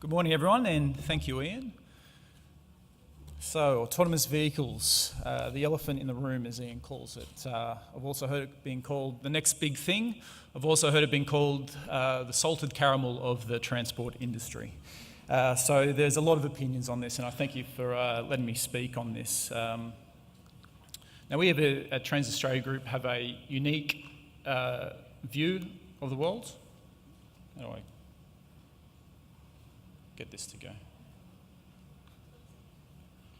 Good morning, everyone, and thank you, Ian. So, autonomous vehicles, the elephant in the room, as Ian calls it. I've also heard it being called the next big thing. I've also heard it being called the salted caramel of the transport industry. So there's a lot of opinions on this, and I thank you for letting me speak on this. Now, we have at Trans Australia Group have a unique view of the world. How do I get this to go?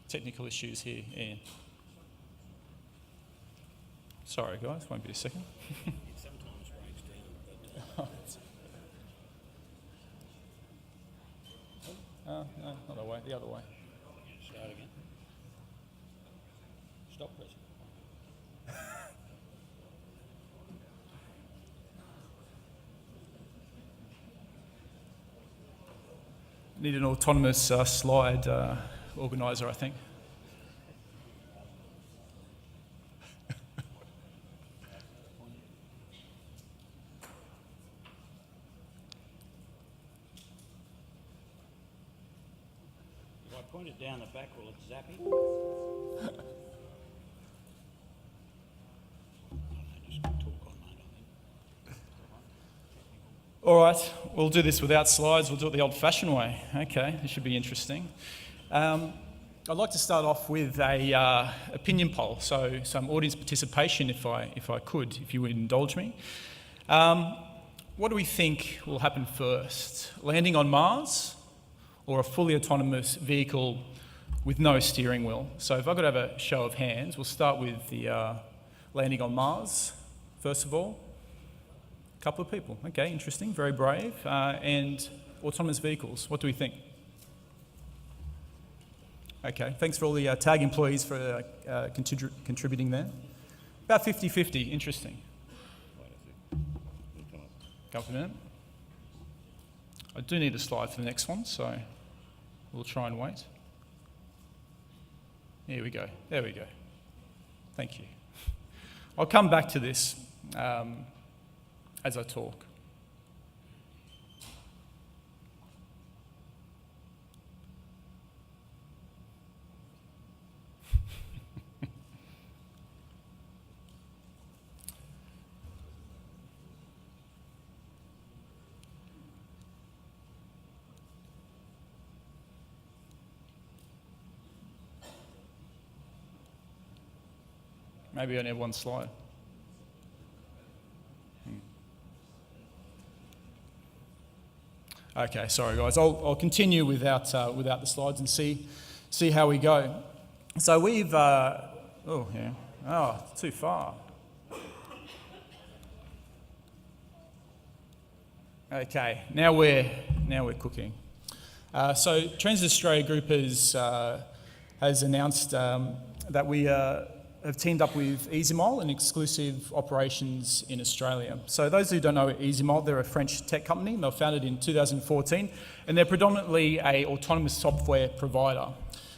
Technical issues here, Ian. Sorry, guys, won't be a second. It sometimes breaks down, but... No, not that way, the other way. Start again. Stop pressing. Need an autonomous slide organiser, I think. If I point it down the back, will it zap it? Just talk on that, I think. All right, we'll do this without slides. We'll do it the old-fashioned way. Okay, this should be interesting. I'd like to start off with a opinion poll, so some audience participation, if I could, if you would indulge me. What do we think will happen first? Landing on Mars, or a fully autonomous vehicle with no steering wheel? So if I could have a show of hands, we'll start with the landing on Mars, first of all. A couple of people. Okay, interesting, very brave. And autonomous vehicles, what do we think? Okay, thanks for all the TAG employees for contributing there. About 50-50, interesting. Couple of minutes. I do need a slide for the next one, so we'll try and wait. Here we go, there we go. Thank you. I'll come back to this as I talk. Maybe I only have one slide. Okay, sorry guys. I'll continue without the slides and see how we go. So we've too far. Okay, now we're cooking. So Trans Australia Group has announced that we have teamed up with EasyMole in exclusive operations in Australia. So those who don't know EasyMole, they're a French tech company. They were founded in 2014, and they're predominantly an autonomous software provider.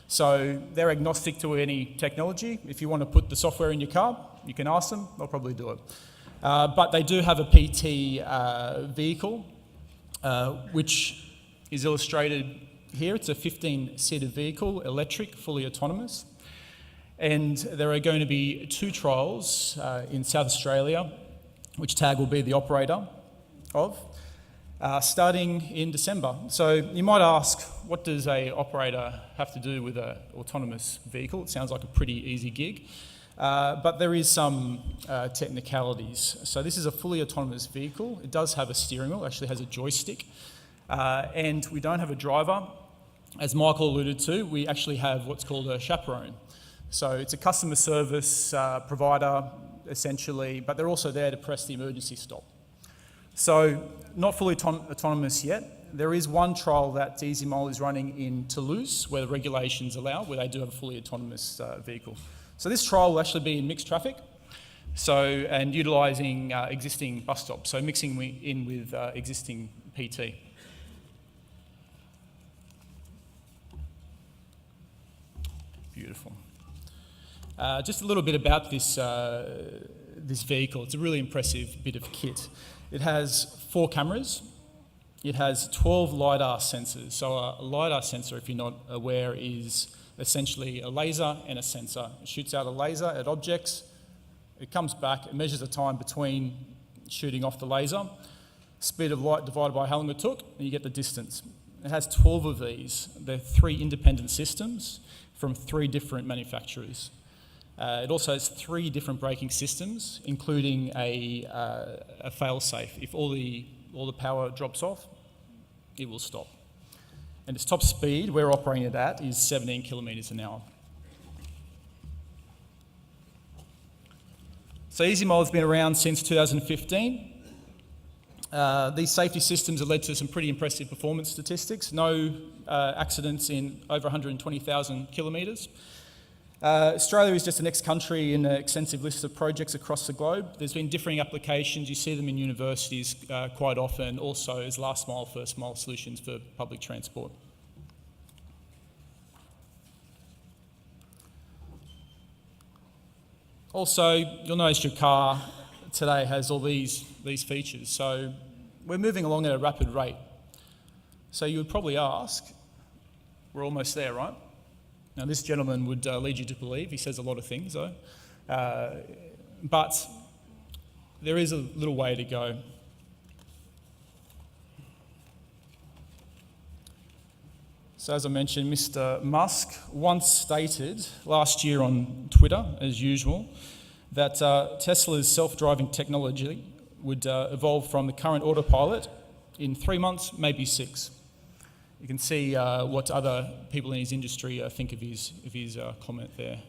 So they're agnostic to any technology. If you want to put the software in your car, you can ask them, they'll probably do it. But they do have a PT vehicle, which is illustrated here. It's a 15-seater vehicle, electric, fully autonomous. And there are going to be 2 trials in South Australia, which TAG will be the operator of, starting in December. So you might ask, what does an operator have to do with an autonomous vehicle? It sounds like a pretty easy gig, but there is some technicalities. So this is a fully autonomous vehicle. It does have a steering wheel, actually has a joystick, and we don't have a driver. As Michael alluded to, we actually have what's called a chaperone. So it's a customer service provider, essentially, but they're also there to press the emergency stop. So not fully autonomous yet. There is one trial that EasyMole is running in Toulouse, where the regulations allow, where they do have a fully autonomous vehicle. So this trial will actually be in mixed traffic, and utilising existing bus stops, so mixing in with existing PT. Beautiful. Just a little bit about this vehicle. It's a really impressive bit of kit. It has 4 cameras, it has 12 LiDAR sensors. So a LiDAR sensor, if you're not aware, is essentially a laser and a sensor. It shoots out a laser at objects, it comes back, it measures the time between shooting off the laser, speed of light divided by how long it took, and you get the distance. It has 12 of these. They're 3 independent systems from 3 different manufacturers. It also has 3 different braking systems, including a fail-safe. If all the power drops off, it will stop. And its top speed we're operating it at is 17 kilometres an hour. So EasyMole has been around since 2015. These safety systems have led to some pretty impressive performance statistics. No accidents in over 120,000 kilometres. Australia is just the next country in an extensive list of projects across the globe. There's been differing applications. You see them in universities quite often, also as last mile, first mile solutions for public transport. Also, you'll notice your car today has all these features. So we're moving along at a rapid rate. So you would probably ask, we're almost there, right? Now this gentleman would lead you to believe, he says a lot of things though, but there is a little way to go. So as I mentioned, Mr. Musk once stated last year on Twitter, as usual, that Tesla's self-driving technology would evolve from the current autopilot in 3 months, maybe 6. You can see what other people in his industry think of his comment there.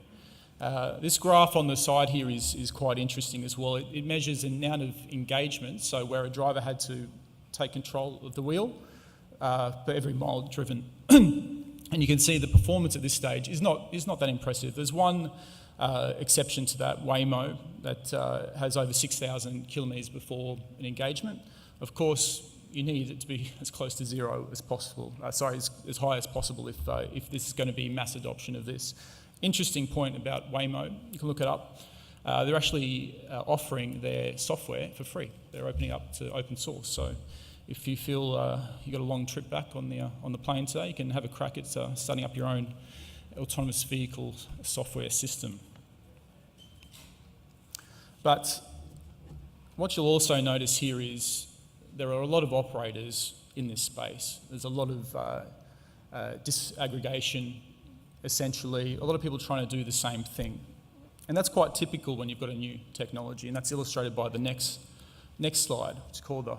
This graph on the side here is quite interesting as well. It measures the amount of engagement, so where a driver had to take control of the wheel for every mile driven. And you can see the performance at this stage is not that impressive. There's one exception to that, Waymo, that has over 6,000 kilometres before an engagement. Of course, you need it to be as close to 0 as possible. As high as possible if this is going to be mass adoption of this. Interesting point about Waymo, you can look it up. They're actually offering their software for free. They're opening up to open source. So if you feel you've got a long trip back on the plane today, you can have a crack at starting up your own autonomous vehicle software system. But what you'll also notice here is there are a lot of operators in this space. There's a lot of disaggregation, essentially, a lot of people trying to do the same thing. And that's quite typical when you've got a new technology, and that's illustrated by the next slide. It's called the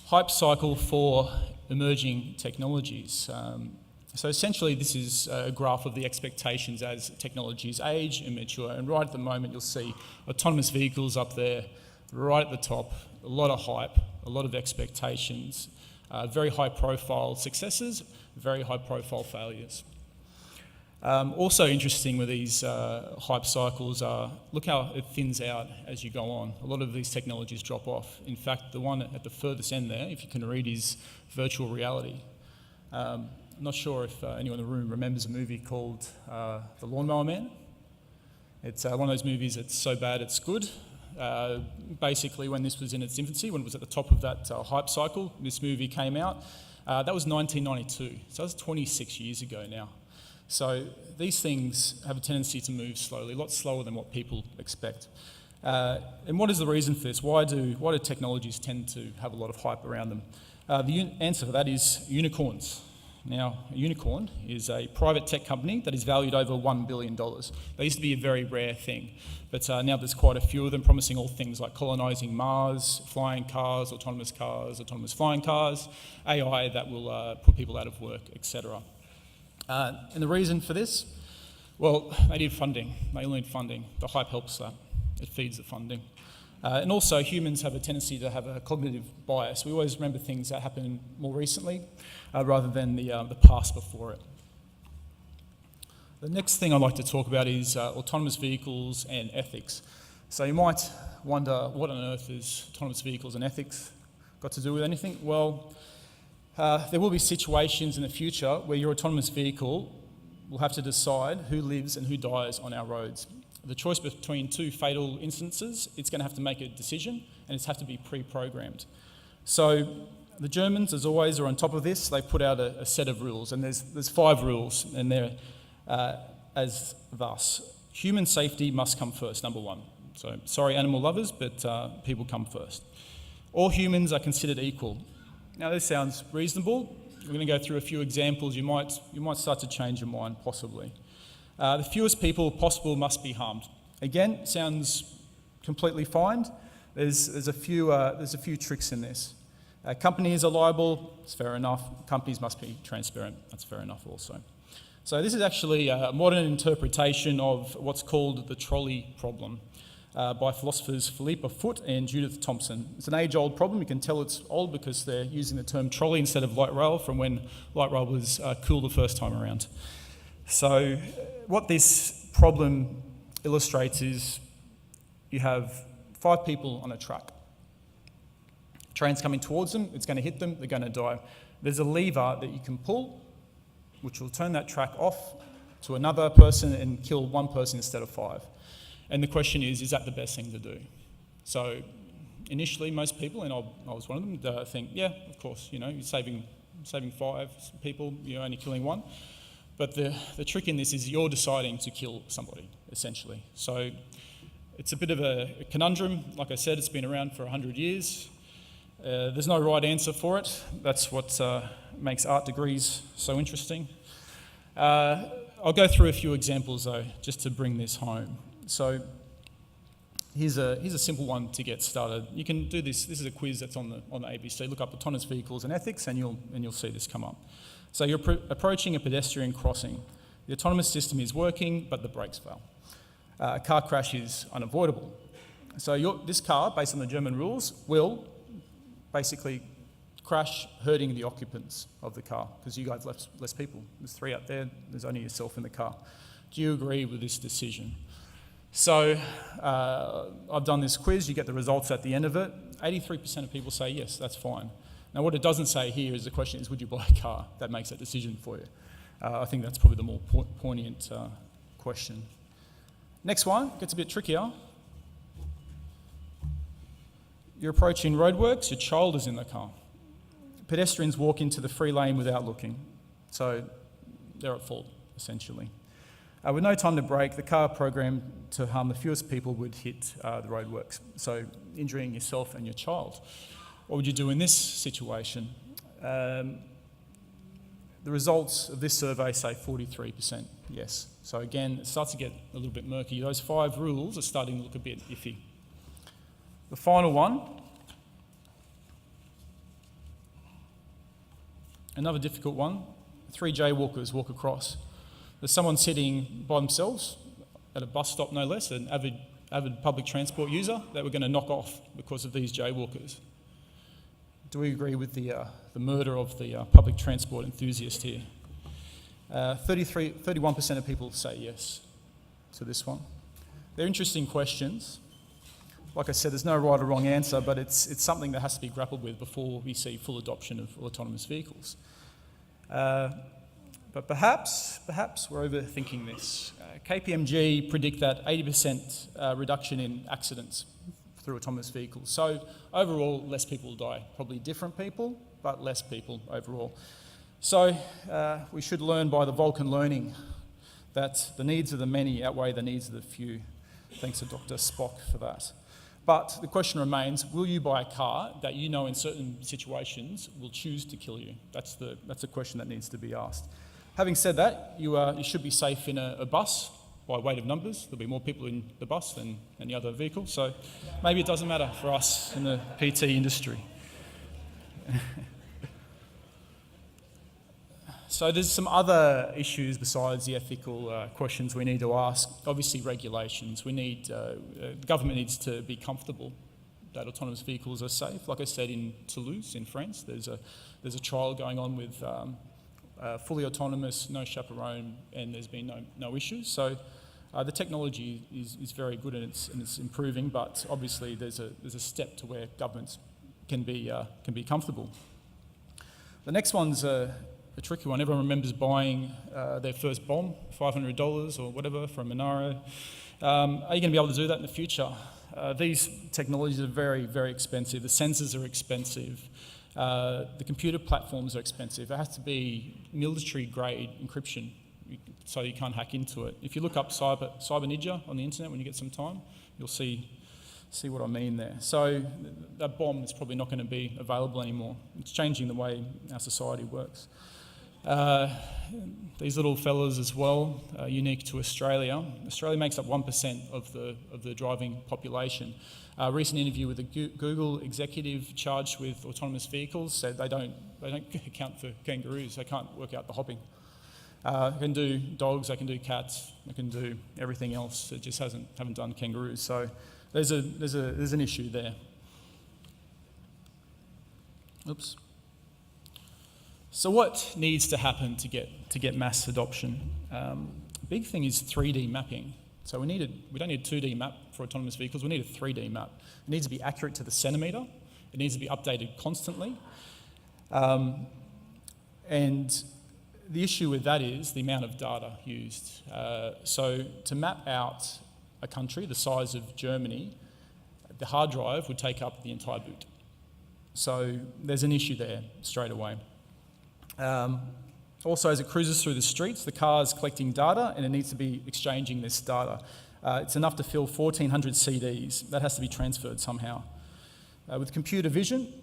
hype cycle for emerging technologies. So essentially, this is a graph of the expectations as technologies age and mature. And right at the moment, you'll see autonomous vehicles up there, right at the top, a lot of hype, a lot of expectations, very high-profile successes, very high-profile failures. Also interesting with these hype cycles are, look how it thins out as you go on. A lot of these technologies drop off. In fact, the one at the furthest end there, if you can read, is virtual reality. I'm not sure if anyone in the room remembers a movie called The Lawnmower Man. It's one of those movies that's so bad it's good. Basically, when this was in its infancy, when it was at the top of that hype cycle, this movie came out. That was 1992, so that's 26 years ago now. So these things have a tendency to move slowly, a lot slower than what people expect. And what is the reason for this? Why do technologies tend to have a lot of hype around them? The answer for that is unicorns. Now, a unicorn is a private tech company that is valued over $1 billion. They used to be a very rare thing, but now there's quite a few of them promising all things like colonising Mars, flying cars, autonomous flying cars, AI that will put people out of work, etc. And the reason for this? Well, they need funding. They all need funding. The hype helps that. It feeds the funding. And also, humans have a tendency to have a cognitive bias. We always remember things that happened more recently rather than the past before it. The next thing I'd like to talk about is autonomous vehicles and ethics. So you might wonder, what on earth is autonomous vehicles and ethics got to do with anything? Well, there will be situations in the future where your autonomous vehicle will have to decide who lives and who dies on our roads. The choice between 2 fatal instances, it's going to have to make a decision, and it's have to be pre-programmed. So The Germans, as always, are on top of this. They put out a set of rules, and there's 5 rules, and they're as thus. Human safety must come first, number 1. So, sorry, animal lovers, but people come first. All humans are considered equal. Now, this sounds reasonable. We're going to go through a few examples. You might start to change your mind, possibly. The fewest people possible must be harmed. Again, sounds completely fine. There's a few tricks in this. Companies are liable. It's fair enough. Companies must be transparent. That's fair enough also. So this is actually a modern interpretation of what's called the trolley problem by philosophers Philippa Foot and Judith Thomson. It's an age-old problem. You can tell it's old because they're using the term trolley instead of light rail from when light rail was cool the first time around. So what this problem illustrates is you have 5 people on a track. Train's coming towards them, it's going to hit them, they're going to die. There's a lever that you can pull, which will turn that track off to another person and kill 1 person instead of 5. And the question is that the best thing to do? So initially, most people, and I was one of them, think, yeah, of course, you're saving 5 people, you're only killing 1. But the trick in this is you're deciding to kill somebody, essentially. So it's a bit of a conundrum. Like I said, it's been around for 100 years. There's no right answer for it. That's what makes art degrees so interesting. I'll go through a few examples, though, just to bring this home. So here's a simple one to get started. You can do this. This is a quiz that's on the ABC. Look up autonomous vehicles and ethics, and you'll see this come up. So you're approaching a pedestrian crossing. The autonomous system is working, but the brakes fail. A car crash is unavoidable. So this car, based on the German rules, will basically crash, hurting the occupants of the car, because you guys left less people. There's 3 out there, there's only yourself in the car. Do you agree with this decision? So I've done this quiz, you get the results at the end of it. 83% of people say yes, that's fine. Now what it doesn't say here is the question is, would you buy a car that makes that decision for you? I think that's probably the more poignant question. Next one gets a bit trickier. You're approaching roadworks, your child is in the car. Pedestrians walk into the free lane without looking, so they're at fault, essentially. With no time to brake, the car programmed to harm the fewest people would hit the roadworks, so injuring yourself and your child. What would you do in this situation? The results of this survey say 43% yes. So again, it starts to get a little bit murky. Those 5 rules are starting to look a bit iffy. The final one, another difficult one. 3 jaywalkers walk across. There's someone sitting by themselves at a bus stop, no less, an avid public transport user that we're going to knock off because of these jaywalkers. Do we agree with the murder of the public transport enthusiast here? 31% of people say yes to this one. They're interesting questions. Like I said, there's no right or wrong answer, but it's something that has to be grappled with before we see full adoption of autonomous vehicles. But perhaps we're overthinking this. KPMG predict that 80% reduction in accidents through autonomous vehicles. So overall, less people will die. Probably different people, but less people overall. So we should learn by the Vulcan learning that the needs of the many outweigh the needs of the few. Thanks to Dr. Spock for that. But the question remains, will you buy a car that you know in certain situations will choose to kill you? That's a question that needs to be asked. Having said that, you should be safe in a bus by weight of numbers. There'll be more people in the bus than any other vehicle, so maybe it doesn't matter for us in the PT industry. So there's some other issues besides the ethical questions we need to ask. Obviously, regulations. The government needs to be comfortable that autonomous vehicles are safe. Like I said, in Toulouse, in France, there's a trial going on with fully autonomous, no chaperone, and there's been no issues. So the technology is very good and it's improving, but obviously there's a step to where governments can be comfortable. The next one's a tricky one. Everyone remembers buying their first bomb, $500 or whatever from Monaro. Are you going to be able to do that in the future? These technologies are very, very expensive. The sensors are expensive. The computer platforms are expensive. It has to be military-grade encryption, so you can't hack into it. If you look up cyber ninja on the internet when you get some time, you'll see what I mean there. So that bomb is probably not going to be available anymore. It's changing the way our society works. These little fellas as well are unique to Australia. Australia makes up 1% of the driving population. A recent interview with a Google executive charged with autonomous vehicles said they don't account for kangaroos. They can't work out the hopping. I can do dogs, I can do cats, I can do everything else. It just haven't done kangaroos. So there's an issue there. Oops. So what needs to happen to get mass adoption? Big thing is 3D mapping. So we don't need a 2D map for autonomous vehicles. We need a 3D map. It needs to be accurate to the centimetre. It needs to be updated constantly. And the issue with that is the amount of data used. So to map out a country the size of Germany, the hard drive would take up the entire boot. So there's an issue there straight away. Also, as it cruises through the streets, the car is collecting data and it needs to be exchanging this data. It's enough to fill 1,400 CDs. That has to be transferred somehow. With computer vision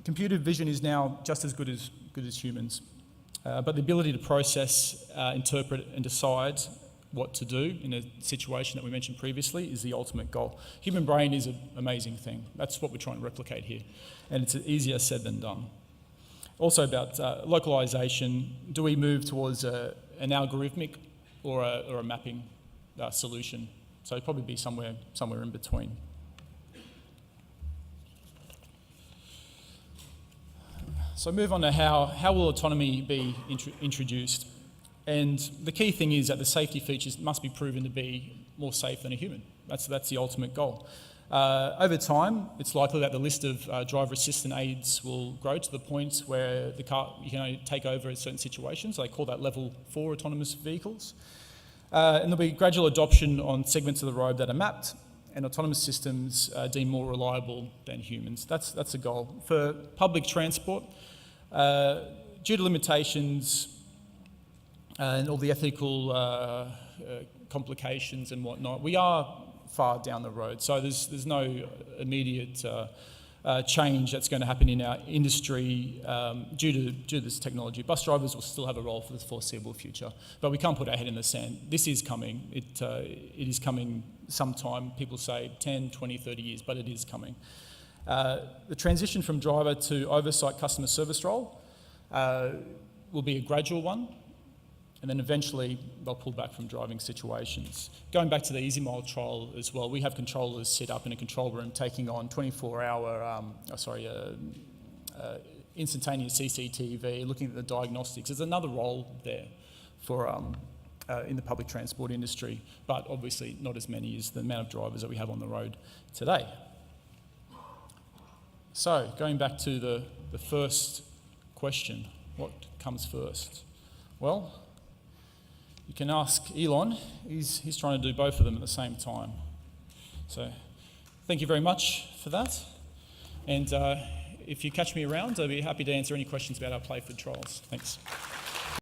is now just as good as humans. But the ability to process, interpret and decide what to do in a situation that we mentioned previously is the ultimate goal. Human brain is an amazing thing. That's what we're trying to replicate here. And it's easier said than done. Also about localization, do we move towards an algorithmic or a mapping solution? So it'd probably be somewhere in between. So move on to how will autonomy be introduced? And the key thing is that the safety features must be proven to be more safe than a human. That's the ultimate goal. Over time, it's likely that the list of driver assistant aids will grow to the point where the car can only take over in certain situations. They call that level 4 autonomous vehicles. And there'll be gradual adoption on segments of the road that are mapped, and autonomous systems deemed more reliable than humans. That's the goal. For public transport, due to limitations and all the ethical complications and whatnot, we are far down the road. So there's no immediate change that's going to happen in our industry due to this technology. Bus drivers will still have a role for the foreseeable future, but we can't put our head in the sand. This is coming. It is coming sometime. People say 10, 20, 30 years, but it is coming. The transition from driver to oversight customer service role will be a gradual one, and then eventually they'll pull back from driving situations. Going back to the EasyMile trial as well, we have controllers set up in a control room taking on 24-hour, instantaneous CCTV, looking at the diagnostics. There's another role there for in the public transport industry, but obviously not as many as the amount of drivers that we have on the road today. So going back to the first question, what comes first? Well, you can ask Elon. He's trying to do both of them at the same time. So thank you very much for that. And if you catch me around, I'll be happy to answer any questions about our Playford trials. Thanks.